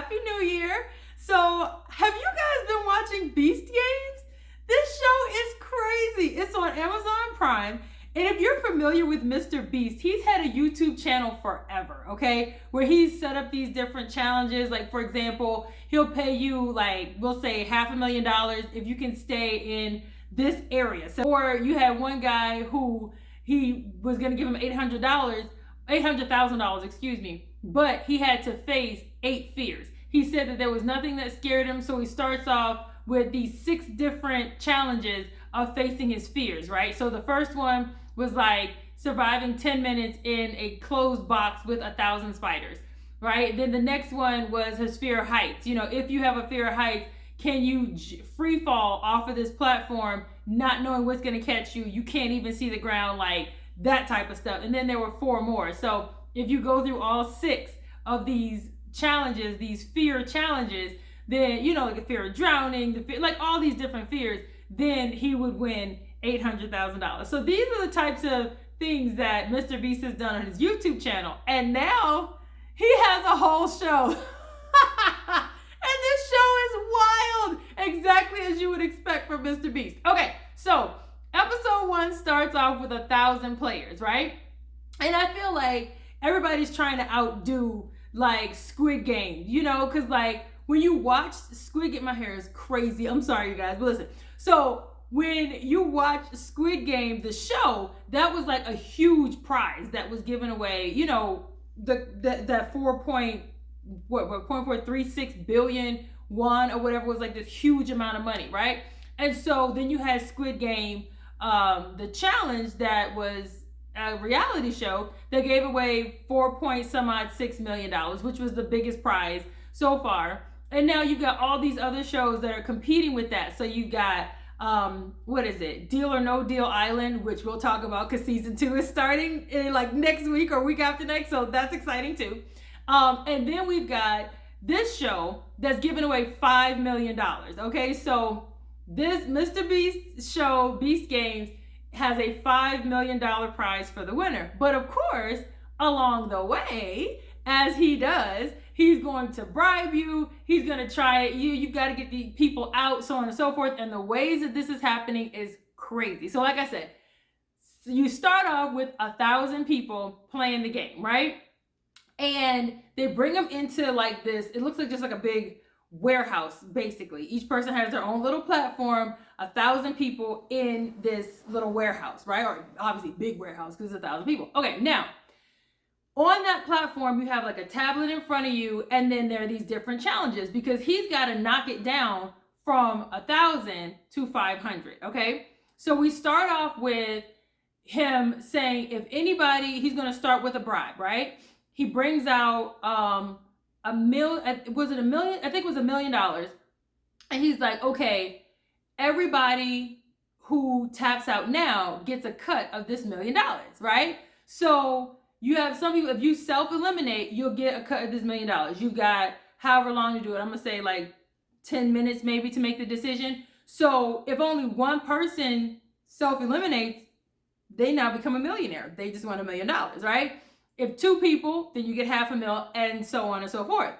Happy New Year. So, have you guys been watching Beast Games? This show is crazy. It's on Amazon Prime. And if you're familiar with Mr. Beast, he's had a YouTube channel forever, okay? Where he's set up these different challenges. Like, for example, he'll pay you, like, we'll say $500,000 if you can stay in this area. So, or you had one guy who he was going to give him $800,000, excuse me, but he had to face 8 fears. He said that there was nothing that scared him, so he starts off with these 6 different challenges of facing his fears, right? So the first one was like surviving 10 minutes in a closed box with 1,000 spiders, right? Then the next one was his fear of heights. You know, if you have a fear of heights, can you free fall off of this platform not knowing what's going to catch you? You can't even see the ground, like that type of stuff. And then there were 4 more. So if you go through all 6 of these challenges, these fear challenges, then, you know, like the fear of drowning, the fear, like all these different fears, then he would win $800,000. So these are the types of things that Mr. Beast has done on his YouTube channel. And now he has a whole show. And this show is wild, exactly as you would expect from Mr. Beast. Okay, so episode 1 starts off with 1,000 players, right? And I feel like everybody's trying to outdo like Squid Game, you know, because like when you watch Squid Game, my hair is crazy. I'm sorry, you guys, but listen. So when you watch Squid Game, the show, that was like a huge prize that was given away, you know, that 0.436 billion won or whatever was like this huge amount of money, right? And so then you had Squid Game, the challenge that was a reality show that gave away $4.6 million, which was the biggest prize so far. And now you've got all these other shows that are competing with that. So you've got what is it? Deal or No Deal Island, which we'll talk about because season 2 is starting in like next week or week after next. So that's exciting too. And then we've got this show that's giving away $5 million. Okay, so this Mr. Beast show, Beast Games, has a $5 million prize for the winner. But of course, along the way, as he does, he's going to bribe you. He's going to try it. You've got to get the people out, so on and so forth. And the ways that this is happening is crazy. So like I said, you start off with 1,000 people playing the game, right? And they bring them into like this, it looks like just like a big warehouse, basically. Each person has their own little platform, 1,000 people in this little warehouse, right? Or obviously big warehouse because it's 1,000 people. Okay, now, on that platform, you have like a tablet in front of you, and then there are these different challenges because he's got to knock it down from 1,000 to 500, okay? So we start off with him saying, if anybody, he's going to start with a bribe, right? He brings out a million, was it $1 million? I think it was $1 million. And he's like, okay, everybody who taps out now gets a cut of this $1 million, right? So you have some people, if you self-eliminate, you'll get a cut of this $1 million. You've got however long to do it. I'm going to say like 10 minutes maybe to make the decision. So if only one person self-eliminates, they now become a millionaire. They just won $1 million, right? If 2 people, then you get $500,000 and so on and so forth.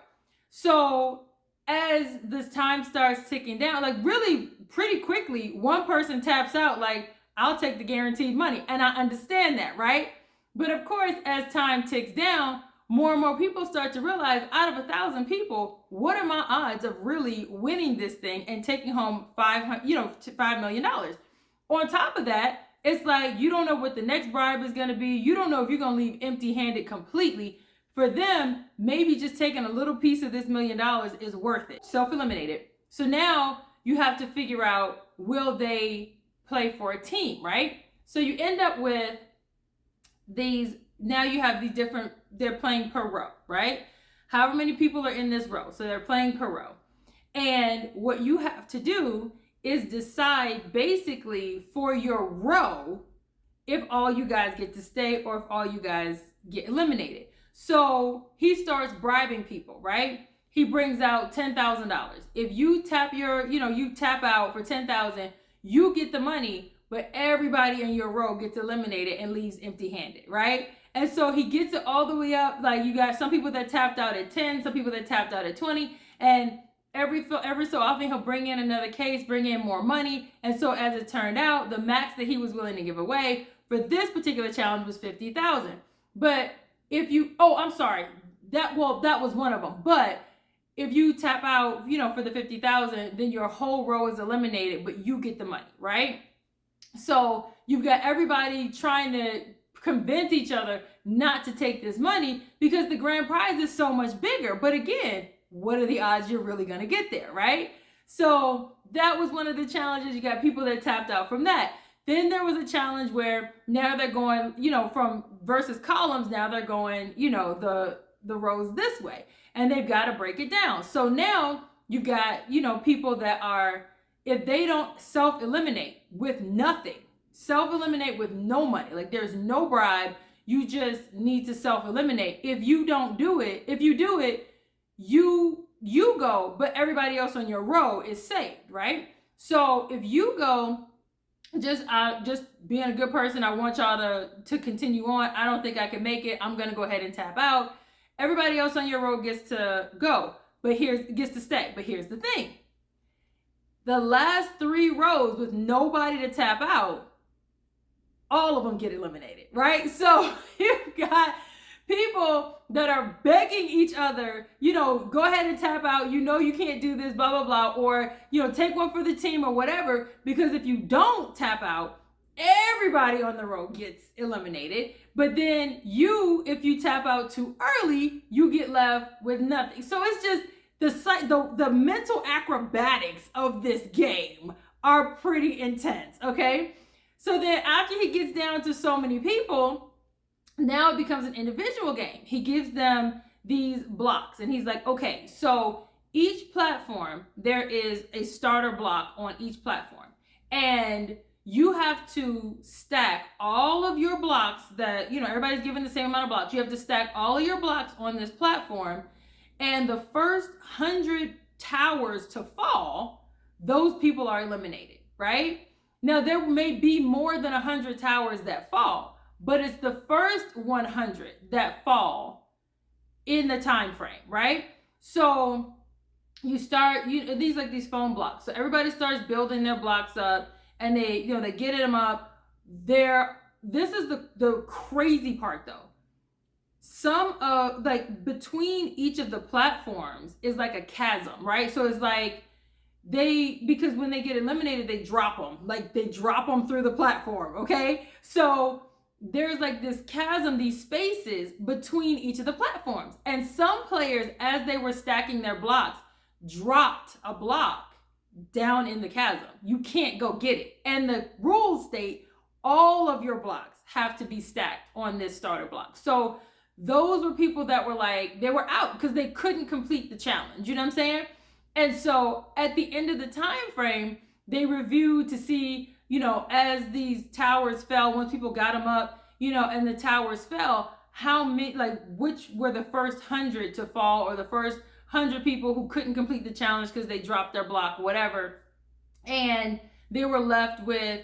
So as this time starts ticking down, like really pretty quickly, one person taps out like, I'll take the guaranteed money. And I understand that, right? But of course, as time ticks down, more and more people start to realize out of 1,000 people, what are my odds of really winning this thing and taking home $5 million? On top of that, it's like you don't know what the next bribe is going to be. You don't know if you're going to leave empty-handed completely. For them, maybe just taking a little piece of this $1 million is worth it. Self-eliminated. So now you have to figure out, will they play for a team, right? So you end up with these, now you have these different, they're playing per row, right? However many people are in this row. So they're playing per row. And what you have to do is decide basically for your row if all you guys get to stay or if all you guys get eliminated. So he starts bribing people, right? He brings out $10,000. If you tap you tap out for $10,000, you get the money, but everybody in your row gets eliminated and leaves empty-handed, right? And so he gets it all the way up. Like, you got some people that tapped out at 10, some people that tapped out at 20, and every so often he'll bring in another case, bring in more money. And so as it turned out, the max that he was willing to give away for this particular challenge was $50,000. But if you, I'm sorry, that was one of them. But if you tap out, for the $50,000, then your whole row is eliminated, but you get the money, right? So you've got everybody trying to convince each other not to take this money because the grand prize is so much bigger. But again, what are the odds you're really going to get there, right? So that was one of the challenges. You got people that tapped out from that. Then there was a challenge where now they're going, from versus columns, now they're going, the rows this way, and they've got to break it down. So now you got, people that are, if they don't self-eliminate with nothing, self-eliminate with no money, like there's no bribe, you just need to self-eliminate. If you don't do it, if you do it, you go, but everybody else on your row is saved, right? So if you go, just being a good person, I want y'all to continue on. I don't think I can make it. I'm gonna go ahead and tap out. Everybody else on your row gets to go, gets to stay. But here's the thing: the last 3 rows with nobody to tap out, all of them get eliminated, right? So you've got people that are begging each other, go ahead and tap out, you can't do this, blah, blah, blah, or, take one for the team or whatever, because if you don't tap out, everybody on the row gets eliminated. But then if you tap out too early, you get left with nothing. So it's just the mental acrobatics of this game are pretty intense, okay? So then after he gets down to so many people, now it becomes an individual game. He gives them these blocks and he's like, okay, so each platform, there is a starter block on each platform. And you have to stack all of your blocks that, everybody's given the same amount of blocks. You have to stack all of your blocks on this platform. And the first 100 towers to fall, those people are eliminated, right? Now, there may be more than 100 towers that fall, but it's the first 100 that fall in the time frame, right? So you start, these phone blocks. So everybody starts building their blocks up, and they get them up. This is the crazy part though. Some between each of the platforms is like a chasm, right? So it's like because when they get eliminated, they drop them through the platform, okay? So there's like this chasm, these spaces between each of the platforms. And some players, as they were stacking their blocks, dropped a block down in the chasm. You can't go get it. And the rules state all of your blocks have to be stacked on this starter block. So those were people that were like, they were out because they couldn't complete the challenge. You know what I'm saying? And so at the end of the time frame, they reviewed to see, as these towers fell, once people got them up, and the towers fell, how many, which were the first 100 to fall, or the first 100 people who couldn't complete the challenge because they dropped their block, whatever. And they were left with,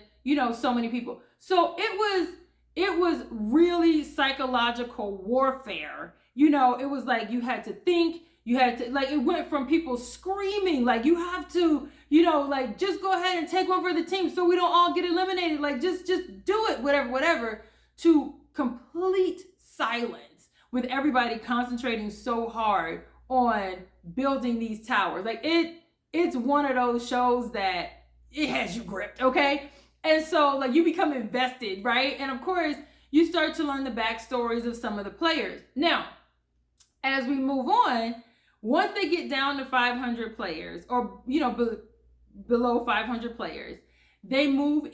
so many people. So it was really psychological warfare. It was like you had to think, it went from people screaming, you have to, just go ahead and take one for the team so we don't all get eliminated. Just do it, whatever, to complete silence with everybody concentrating so hard on building these towers. It's one of those shows that it has you gripped, okay? And so you become invested, right? And of course, you start to learn the backstories of some of the players. Now, as we move on, once they get down to 500 players, or below 500 players, they move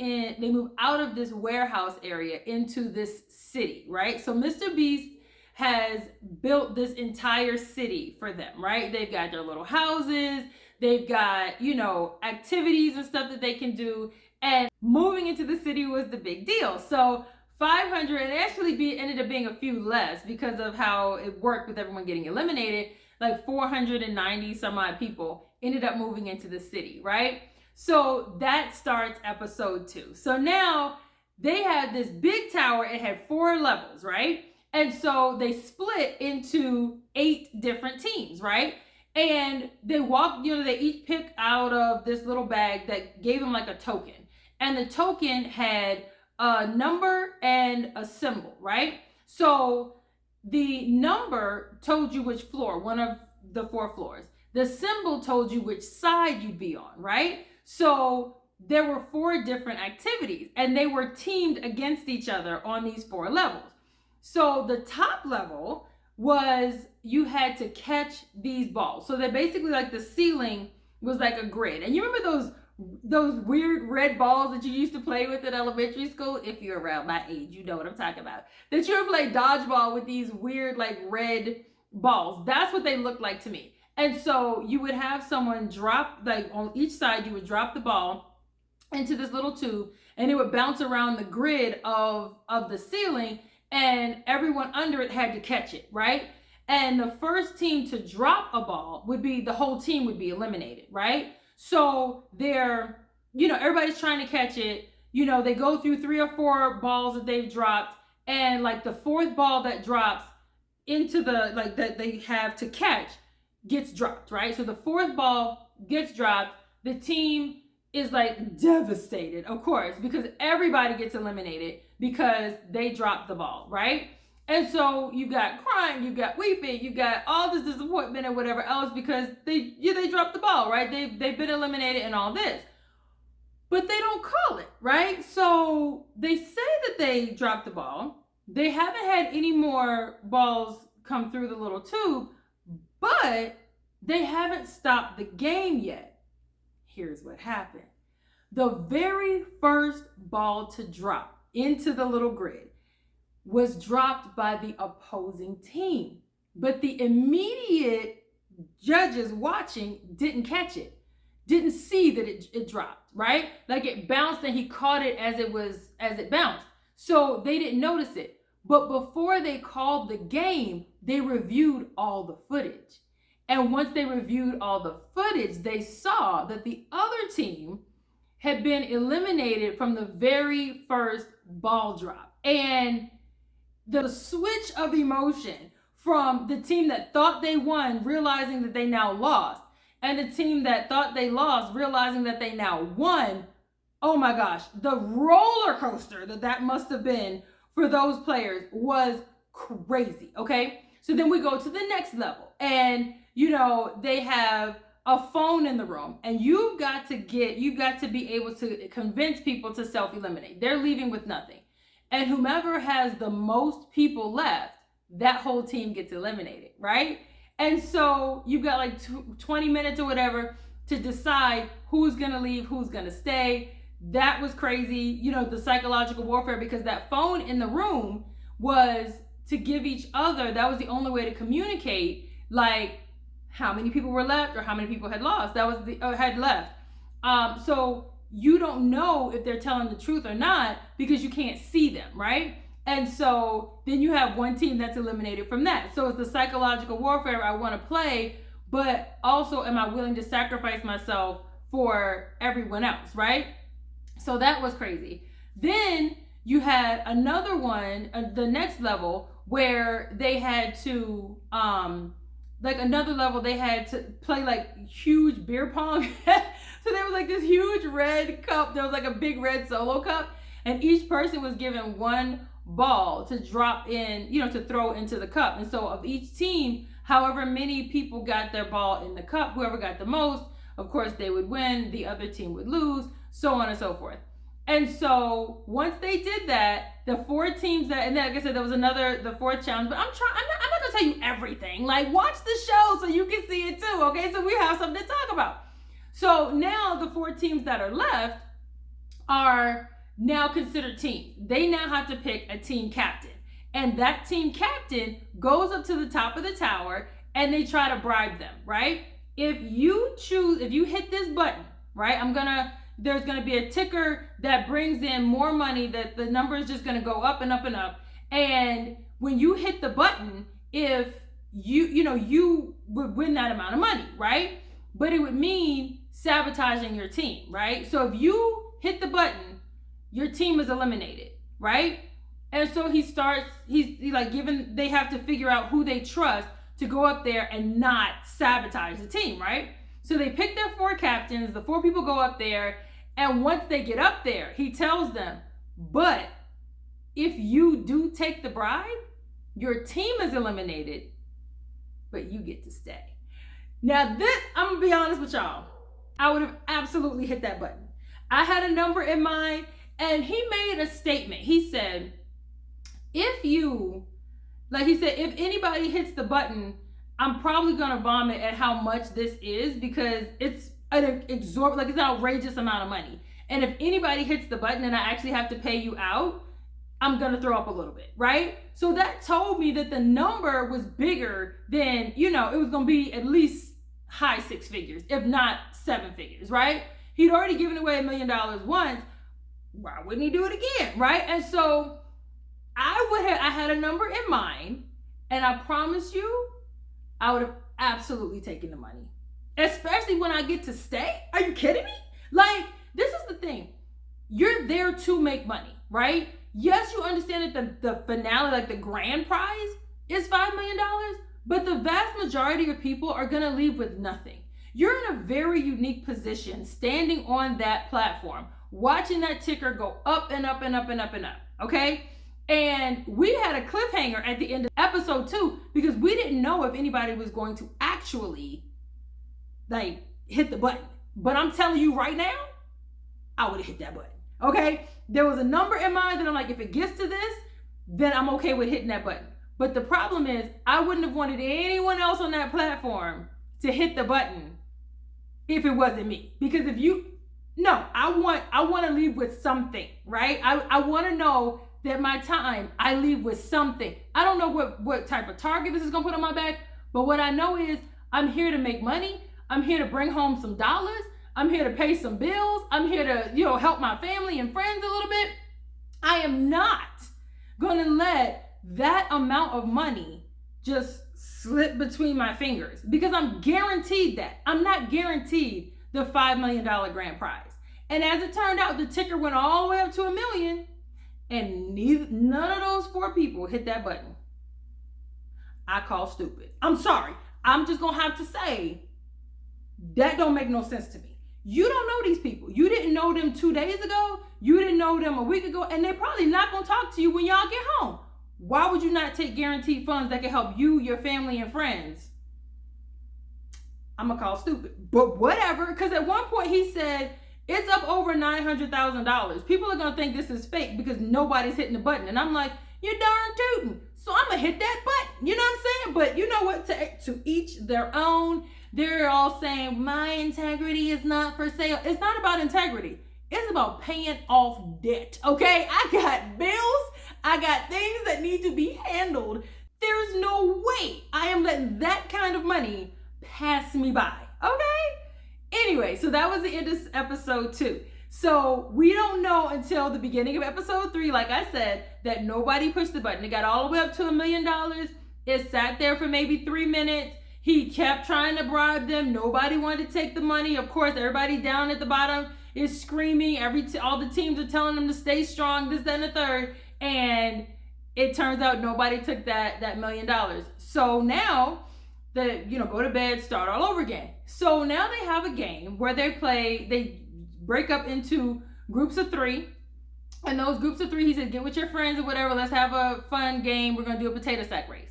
out of this warehouse area into this city, right? So Mr. Beast has built this entire city for them, right? They've got their little houses, they've got, activities and stuff that they can do. And moving into the city was the big deal. So 500, and actually ended up being a few less because of how it worked with everyone getting eliminated. 490 some odd people ended up moving into the city, right? So that starts episode 2. So now they had this big tower. It had 4 levels, right? And so they split into 8 different teams, right? And they walked, they each picked out of this little bag that gave them like a token. And the token had a number and a symbol, right? So the number told you which floor, one of the 4 floors. The symbol told you which side you'd be on, right? So there were 4 different activities and they were teamed against each other on these 4 levels. So the top level was you had to catch these balls. So that basically like the ceiling was like a grid. And you remember those weird red balls that you used to play with in elementary school? If you're around my age, you know what I'm talking about. That you would play dodgeball with these weird like red balls. That's what they looked like to me. And so you would have someone drop, like on each side, you would drop the ball into this little tube and it would bounce around the grid of the ceiling, and everyone under it had to catch it, right? And the first team to drop a ball the whole team would be eliminated, right? So everybody's trying to catch it. They go through 3 or 4 balls that they've dropped, and like the 4th ball that drops into that they have to catch gets dropped, right? So the 4th ball gets dropped. The team is like devastated, of course, because everybody gets eliminated because they dropped the ball, right? And so you got crying, you got weeping, you got all this disappointment and whatever else because they dropped the ball, right? They've been eliminated and all this. But they don't call it, right? So they say that they dropped the ball. They haven't had any more balls come through the little tube, but they haven't stopped the game yet. Here's what happened. The very first ball to drop into the little grid was dropped by the opposing team, but the immediate judges watching didn't catch it, didn't see that it dropped, right? Like it bounced and he caught it as it bounced. So they didn't notice it. But before they called the game, they reviewed all the footage. And once they reviewed all the footage, they saw that the other team had been eliminated from the very first ball drop. And the switch of emotion from the team that thought they won, realizing that they now lost, and the team that thought they lost, realizing that they now won, oh my gosh, the roller coaster that must have been for those players was crazy, okay? So then we go to the next level, and they have a phone in the room, and you've got to be able to convince people to self-eliminate. They're leaving with nothing. And whomever has the most people left, that whole team gets eliminated, right? And so you've got like 20 minutes or whatever to decide who's gonna leave, who's gonna stay. That was crazy, the psychological warfare, because that phone in the room was to give each other, that was the only way to communicate, like how many people were left or how many people had lost. That was had left. So you don't know if they're telling the truth or not because you can't see them, right? And so then you have one team that's eliminated from that. So it's the psychological warfare I want to play, but also am I willing to sacrifice myself for everyone else, right? So that was crazy. Then you had another one, the next level, where they had to another level, they had to play like huge beer pong. So there was like this huge red cup. There was like a big red Solo cup, and each person was given one ball to drop in, to throw into the cup. And so of each team, however many people got their ball in the cup, whoever got the most, of course they would win, the other team would lose, so on and so forth. And so once they did that, the 4 teams and then, like I said, there was the 4th challenge, but I'm not gonna tell you everything. Like, watch the show so you can see it too, okay? So we have something to talk about. So now the 4 teams that are left are now considered teams. They now have to pick a team captain. And that team captain goes up to the top of the tower and they try to bribe them, right? If you hit this button, right, there's gonna be a ticker that brings in more money, that the number is just gonna go up and up and up. And when you hit the button, if you would win that amount of money, right? But it would mean sabotaging your team, right? So if you hit the button, your team is eliminated, right? And so he's like giving, they have to figure out who they trust to go up there and not sabotage the team, right? So they pick their 4 captains, the 4 people go up there, and once they get up there, he tells them, but if you do take the bribe, your team is eliminated, but you get to stay. Now this, I'm gonna be honest with y'all, I would have absolutely hit that button. I had a number in mind, and he made a statement. He said, if anybody hits the button, I'm probably gonna vomit at how much this is, because it's an it's an outrageous amount of money. And if anybody hits the button and I actually have to pay you out, I'm gonna throw up a little bit, right? So that told me that the number was bigger than, it was gonna be at least high 6 figures, if not 7 figures, right? He'd already given away $1 million once. Why wouldn't he do it again, right? And so I had a number in mind, and I promise you, I would have absolutely taken the money, especially when I get to stay. Are you kidding me? Like, this is the thing. You're there to make money, right? Yes, you understand that the finale, like the grand prize, is $5 million, but the vast majority of people are going to leave with nothing. You're in a very unique position standing on that platform, watching that ticker go up and up and up and up and up, okay? And we had a cliffhanger at the end of episode 2 because we didn't know if anybody was going to actually hit the button. But I'm telling you right now, I would have hit that button, okay? There was a number in mind that I'm like, if it gets to this, then I'm okay with hitting that button. But the problem is, I wouldn't have wanted anyone else on that platform to hit the button if it wasn't me. Because I want to leave with something, right? I want to know that my time, I leave with something. I don't know what type of target this is going to put on my back, but what I know is I'm here to make money. I'm here to bring home some dollars. I'm here to pay some bills. I'm here to, help my family and friends a little bit. I am not going to let that amount of money just slip between my fingers, because I'm guaranteed that. I'm not guaranteed the $5 million grand prize. And as it turned out, the ticker went all the way up to $1 million, and none of those 4 people hit that button. I call stupid. I'm sorry. I'm just going to have to say that don't make no sense to me. You don't know these people. You didn't know them 2 days ago. You didn't know them a week ago, and they're probably not going to talk to you when y'all get home. Why would you not take guaranteed funds that can help you, your family, and friends? I'm going to call stupid. But whatever, because at one point he said it's up over $900,000. People are going to think this is fake because nobody's hitting the button. And I'm like, you're darn tootin'. So I'm going to hit that button. You know what I'm saying? But you know what? To each their own. They're all saying my integrity is not for sale. It's not about integrity. It's about paying off debt, okay? I got bills. I got things that need to be handled. There's no way I am letting that kind of money pass me by, okay? Anyway, so that was the end of episode 2. So we don't know until the beginning of episode 3, like I said, that nobody pushed the button. It got all the way up to $1 million. It sat there for maybe 3 minutes. He kept trying to bribe them. Nobody wanted to take the money. Of course, everybody down at the bottom is screaming. All the teams are telling them to stay strong, this, that, and the third. And it turns out nobody took that $1 million. So now go to bed, start all over again. So now they have a game where they break up into groups of 3. And those groups of 3, he said, get with your friends or whatever. Let's have a fun game. We're going to do a potato sack race.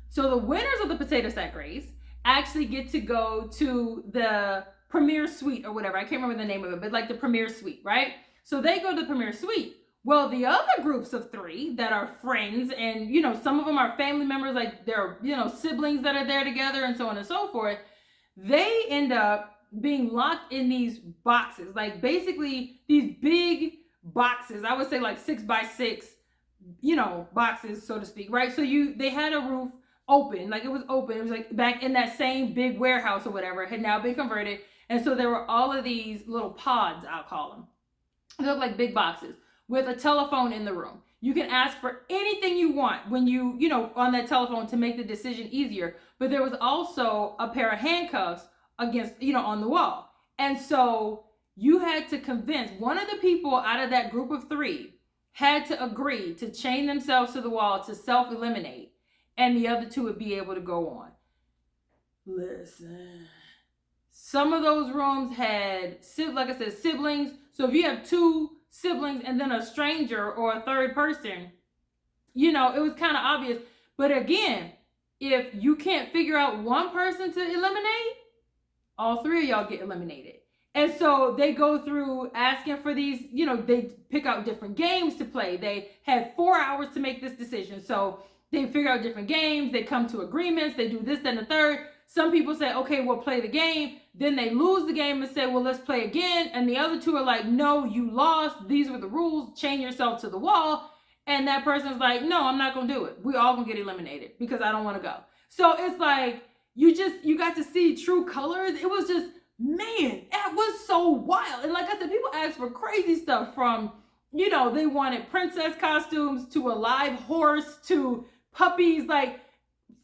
So the winners of the potato sack race actually get to go to the premiere suite or whatever. I can't remember the name of it, but like the premiere suite, right? So they go to the premiere suite. Well, the other groups of 3 that are friends, and some of them are family members, like they're siblings that are there together and so on and so forth, they end up being locked in these boxes, like basically these big boxes. I would say like 6x6, boxes, so to speak, right? So they had a roof open, like it was open. It was like back in that same big warehouse or whatever. It had now been converted. And so there were all of these little pods, I'll call them. They look like big boxes with a telephone in the room. You can ask for anything you want when you on that telephone to make the decision easier. But there was also a pair of handcuffs against, on the wall. And so you had to convince one of the people out of that group of 3 had to agree to chain themselves to the wall to self-eliminate, and the other two would be able to go on. Listen, some of those rooms had, like I said, siblings. So if you have two siblings and then a stranger or a third person, you know, it was kind of obvious. But again, if you can't figure out one person to eliminate, all three of y'all get eliminated. And so they go through asking for these, you know, they pick out different games to play. They had 4 hours to make this decision. So they figure out different games. They come to agreements. They do this, then the third. Some people say, okay, we'll play the game. Then they lose the game and say, well, let's play again. And the other two are like, no, you lost. These were the rules. Chain yourself to the wall. And that person's like, no, I'm not going to do it. We all going to get eliminated because I don't want to go. So it's like, you got to see true colors. It was just, man, that was so wild. And like I said, people asked for crazy stuff from, you know, they wanted princess costumes to a live horse to puppies, like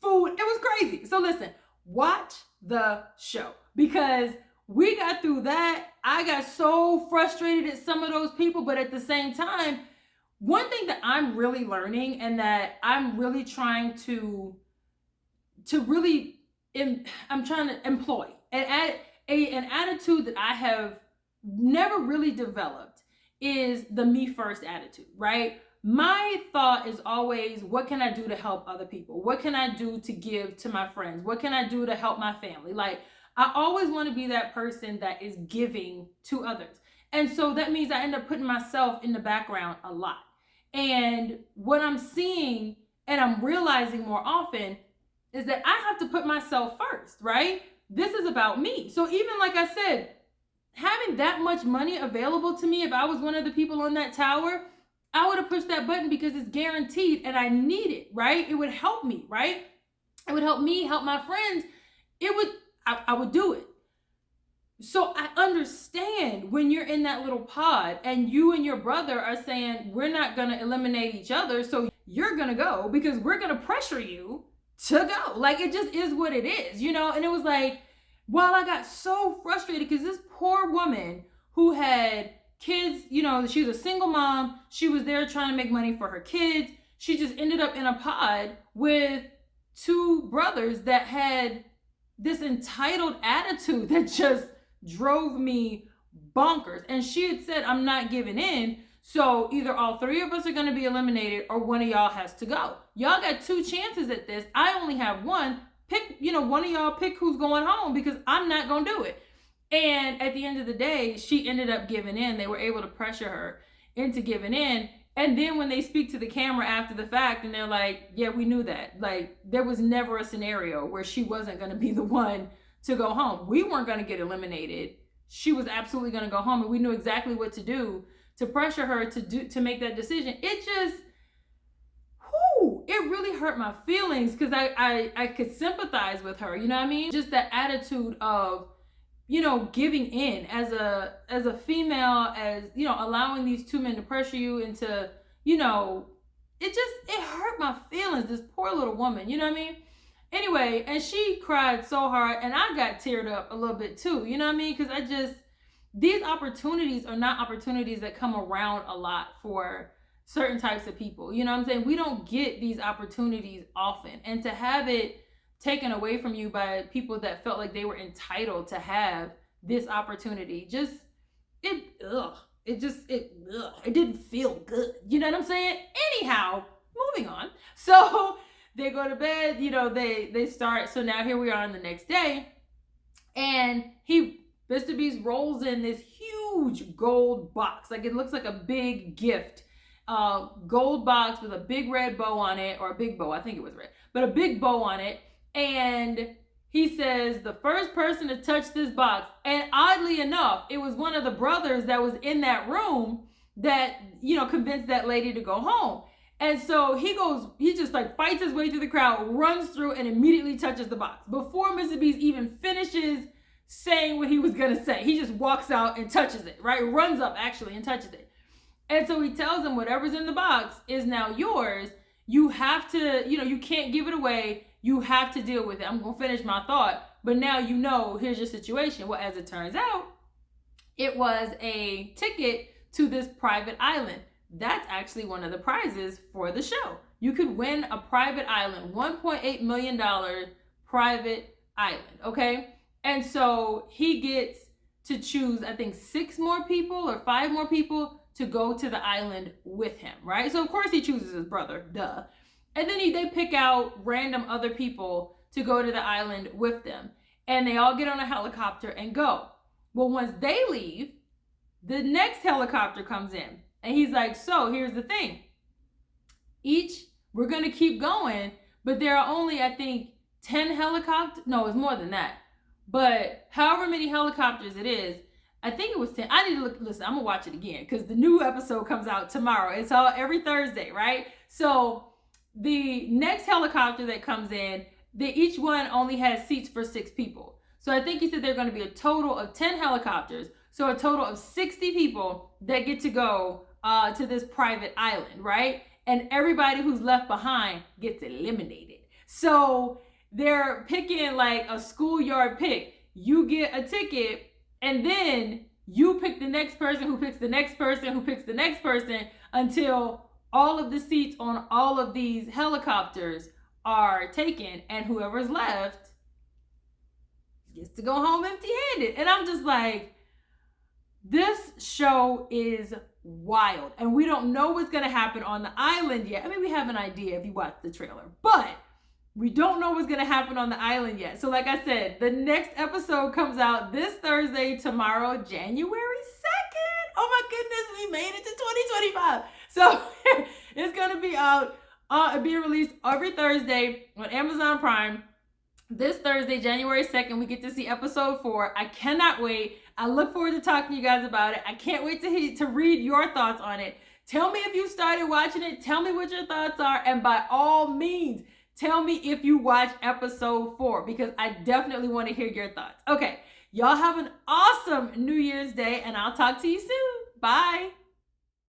food. It was crazy. So listen, watch the show because we got through that. I got so frustrated at some of those people, but at the same time, one thing that I'm really learning and that I'm really trying to really, I'm trying to employ and an attitude that I have never really developed is the me first attitude, right? My thought is always, what can I do to help other people? What can I do to give to my friends? What can I do to help my family? Like, I always want to be that person that is giving to others. And so that means I end up putting myself in the background a lot. And what I'm seeing and I'm realizing more often is that I have to put myself first, right? This is about me. So even like I said, having that much money available to me, if I was one of the people on that tower, I would have pushed that button because it's guaranteed and I need it, right? It would help me, right? It would help me, help my friends. I would do it. So I understand when you're in that little pod and you and your brother are saying, we're not going to eliminate each other. So you're going to go because we're going to pressure you to go. Like, it just is what it is, you know? And it was like, while I got so frustrated because this poor woman who had kids, you know, she was a single mom. She was there trying to make money for her kids. She just ended up in a pod with two brothers that had this entitled attitude that just drove me bonkers. And she had said, I'm not giving in. So either all three of us are going to be eliminated or one of y'all has to go. Y'all got two chances at this. I only have one. Pick, you know, one of y'all pick who's going home because I'm not going to do it. And at the end of the day, she ended up giving in. They were able to pressure her into giving in. And then when they speak to the camera after the fact and they're like, yeah, we knew that. Like, there was never a scenario where she wasn't going to be the one to go home. We weren't going to get eliminated. She was absolutely going to go home, and we knew exactly what to do to pressure her to make that decision. It just, it really hurt my feelings because I could sympathize with her. You know what I mean? Just that attitude of, you know, giving in as a female, as, you know, allowing these two men to pressure you into, you know, it hurt my feelings. This poor little woman, you know what I mean? Anyway, and she cried so hard and I got teared up a little bit too, you know what I mean? Because these opportunities are not opportunities that come around a lot for certain types of people. You know what I'm saying? We don't get these opportunities often. And to have it taken away from you by people that felt like they were entitled to have this opportunity, it didn't feel good. You know what I'm saying? Anyhow, moving on. So they go to bed, you know, they start. So now here we are on the next day. And Mr. Beast rolls in this huge gold box. Like, it looks like a big gift. Gold box with a big red bow on it, or a big bow. I think it was red, but a big bow on it. And he says, the first person to touch this box. And oddly enough, it was one of the brothers that was in that room that, you know, convinced that lady to go home. And so he just like fights his way through the crowd, runs through, and immediately touches the box. Before Mr. Beast even finishes saying what he was going to say, he just walks out and touches it, right? Runs up actually and touches it. And so he tells him whatever's in the box is now yours. You have to, you know, you can't give it away. You have to deal with it. I'm going to finish my thought. But now you know, here's your situation. Well, as it turns out, it was a ticket to this private island. that's actually one of the prizes for the show. You could win a private island, $1.8 million private island, okay? And so he gets to choose, I think, 6 more people or 5 more people to go to the island with him, right? So of course he chooses his brother, duh. And then they pick out random other people to go to the island with them. And they all get on a helicopter and go. Well, once they leave, the next helicopter comes in. And he's like, so here's the thing. We're going to keep going, but there are only, I think, 10 helicopters. No, it's more than that. But however many helicopters it is, I think it was 10. I need to listen, I'm going to watch it again because the new episode comes out tomorrow. It's all every Thursday, right? So the next helicopter that comes in, each one only has seats for 6 people. So I think he said there are going to be a total of 10 helicopters. So a total of 60 people that get to go to this private island, right? And everybody who's left behind gets eliminated. So they're picking like a schoolyard pick. You get a ticket and then you pick the next person who picks the next person who picks the next person until all of the seats on all of these helicopters are taken and whoever's left gets to go home empty-handed. And I'm just like, this show is wild. And we don't know what's going to happen on the island yet. I mean, we have an idea if you watch the trailer, but we don't know what's going to happen on the island yet. So like I said, the next episode comes out this Thursday, tomorrow, January 2nd. Oh my goodness, we made it to 2025. So it's going to be out, being released every Thursday on Amazon Prime. This Thursday, January 2nd, we get to see episode 4. I cannot wait. I look forward to talking to you guys about it. I can't wait to read your thoughts on it. Tell me if you started watching it. Tell me what your thoughts are. And by all means, tell me if you watch episode 4 because I definitely want to hear your thoughts. Okay, y'all have an awesome New Year's Day and I'll talk to you soon. Bye.